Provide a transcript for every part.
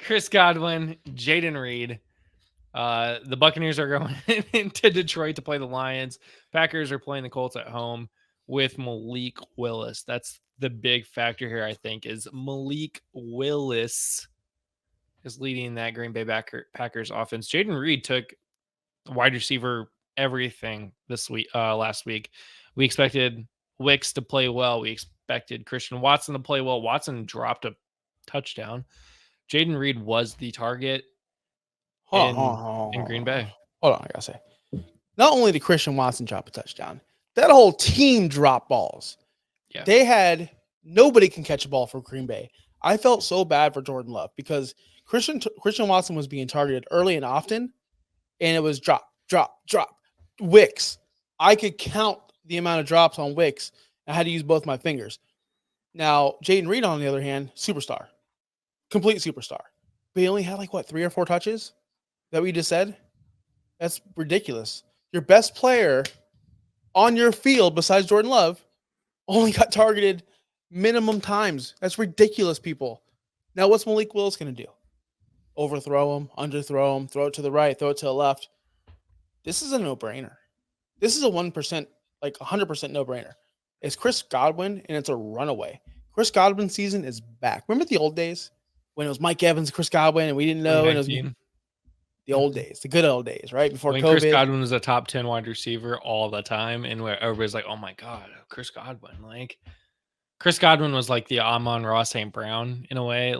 Chris Godwin, Jayden Reed. The Buccaneers are going into Detroit to play the Lions. Packers are playing the Colts at home with Malik Willis. That's the big factor here, I think, is Malik Willis is leading that Green Bay Packers offense. Jayden Reed took wide receiver everything this week. Last week, we expected Wicks to play well. We expected Christian Watson to play well. Watson dropped a touchdown. Jayden Reed was the target in Green Bay. Hold on, I gotta say. Not only did Christian Watson drop a touchdown, that whole team dropped balls. Yeah. They had nobody can catch a ball for Green Bay. I felt so bad for Jordan Love because Christian Watson was being targeted early and often, and it was drop. Wicks. I could count the amount of drops on Wicks. I had to use both my fingers. Now, Jayden Reed, on the other hand, superstar. Complete superstar. But he only had 3 or 4 touches that we just said. That's ridiculous. Your best player on your field besides Jordan Love only got targeted minimum times. That's ridiculous, people. Now, what's Malik Willis going to do? Overthrow him, underthrow him, throw it to the right, throw it to the left. This is a no-brainer. This is a 1%, 100% no-brainer. It's Chris Godwin, and it's a runaway. Chris Godwin's season is back. Remember the old days when it was Mike Evans, Chris Godwin, and we didn't know? And it was the old days, the good old days, right? Before when COVID. Chris Godwin was a top 10 wide receiver all the time, and where everybody's like, oh my God, Chris Godwin. Chris Godwin was like the Amon-Ra St. Brown in a way.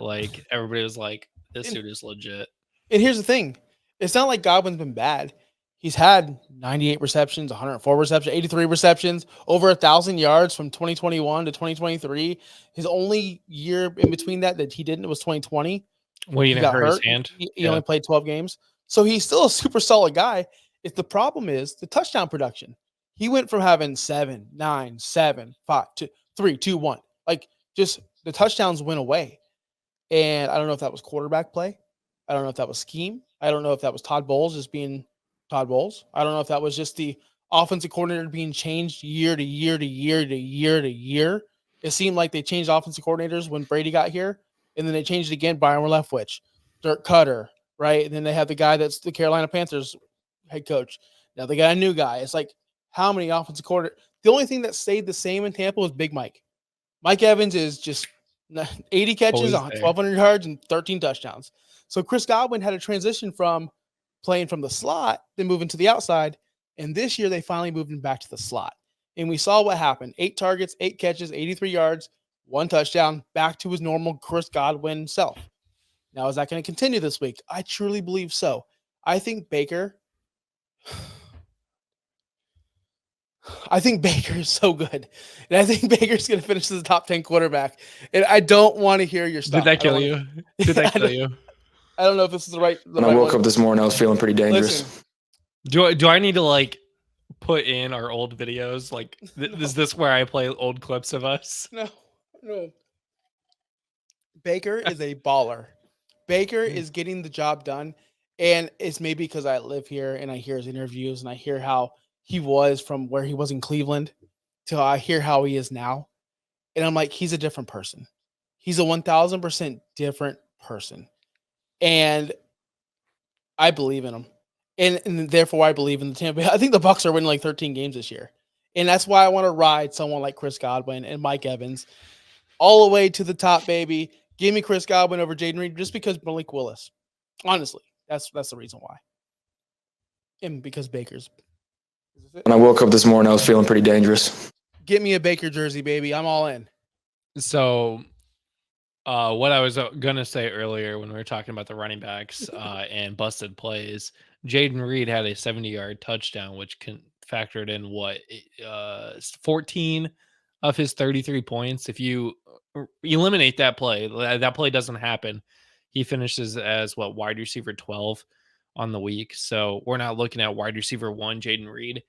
Everybody was like, this dude is legit. And here's the thing. It's not like Godwin's been bad. He's had 98 receptions, 104 receptions, 83 receptions, over 1,000 yards from 2021 to 2023. His only year in between that he didn't was 2020. When he got hurt his hand. He only played 12 games. So he's still a super solid guy. If the problem is the touchdown production. He went from having 7, 9, 7, 5, 2, 3, 2, 1. Just the touchdowns went away. And I don't know if that was quarterback play. I don't know if that was scheme. I don't know if that was Todd Bowles just being Todd Bowles. I don't know if that was just the offensive coordinator being changed year to year to year to year to year. It seemed like they changed offensive coordinators when Brady got here, and then they changed it again. Byron Leftwich, Dirk Cutter, right? And then they have the guy that's the Carolina Panthers head coach. Now they got a new guy. It's like, how many offensive coordinators? The only thing that stayed the same in Tampa was Big Mike. Mike Evans is just 80 catches, 1,200 yards, and 13 touchdowns. So Chris Godwin had a transition from playing from the slot, then moving to the outside. And this year, they finally moved him back to the slot. And we saw what happened. 8 targets, 8 catches, 83 yards, 1 touchdown, back to his normal Chris Godwin self. Now, is that going to continue this week? I truly believe so. I think Baker is so good. And I think Baker's going to finish as a top 10 quarterback. And I don't want to hear your stuff. Did that kill you? I don't know if this is the right. When I woke up this morning, I was feeling pretty dangerous. Listen, do I need to put in our old videos? Is this where I play old clips of us? No. Baker is a baller. Baker is getting the job done. And it's maybe because I live here and I hear his interviews and I hear how he was from where he was in Cleveland to I hear how he is now. And I'm like, he's a different person. He's a 1,000% different person. And I believe in him. And therefore I believe in the Tampa Bay. I think the Bucs are winning 13 games this year. And that's why I want to ride someone like Chris Godwin and Mike Evans all the way to the top, baby. Give me Chris Godwin over Jayden Reed just because Malik Willis. Honestly, that's the reason why. And because Baker's. When I woke up this morning, I was feeling pretty dangerous. Get me a Baker jersey, baby. I'm all in. So what I was going to say earlier when we were talking about the running backs and busted plays, Jayden Reed had a 70-yard touchdown, which factored in 14 of his 33 points. If you eliminate that play doesn't happen. He finishes as wide receiver 12 on the week. So we're not looking at wide receiver 1, Jayden Reed.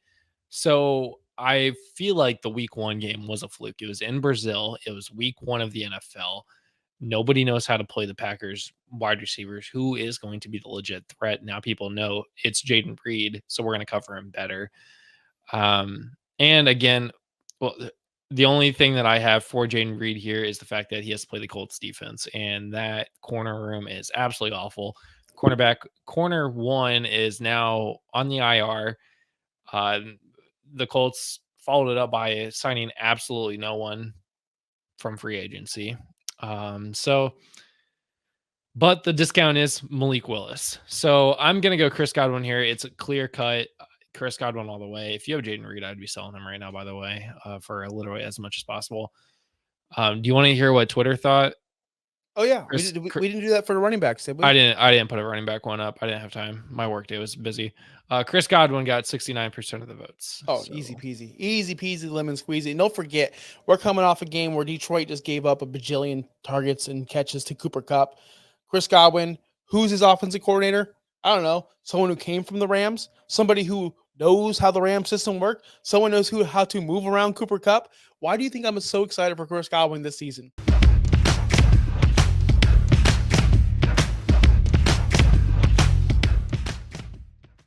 So I feel like the week 1 game was a fluke. It was in Brazil. It was week 1 of the NFL. Nobody knows how to play the Packers wide receivers. Who is going to be the legit threat? Now people know it's Jayden Reed, so we're going to cover him better. And again, The only thing that I have for Jayden Reed here is the fact that he has to play the Colts defense, and that corner room is absolutely awful. Corner 1 is now on the IR. The Colts followed it up by signing absolutely no one from free agency. But the discount is Malik Willis. So I'm going to go Chris Godwin here. It's a clear cut. Chris Godwin all the way. If you have Jayden Reed, I'd be selling him right now, by the way, for literally as much as possible. Do you want to hear what Twitter thought? Oh yeah, we didn't do that for the running backs, did we? I didn't put a running back one up. I didn't have time. My work day was busy. Chris Godwin got 69% of the votes. Oh, so. Easy peasy, lemon squeezy. And don't forget, we're coming off a game where Detroit just gave up a bajillion targets and catches to Cooper Kupp. Chris Godwin, who's his offensive coordinator? I don't know. Someone who came from the Rams, somebody who knows how the Rams system works, someone knows how to move around Cooper Kupp. Why do you think I'm so excited for Chris Godwin this season?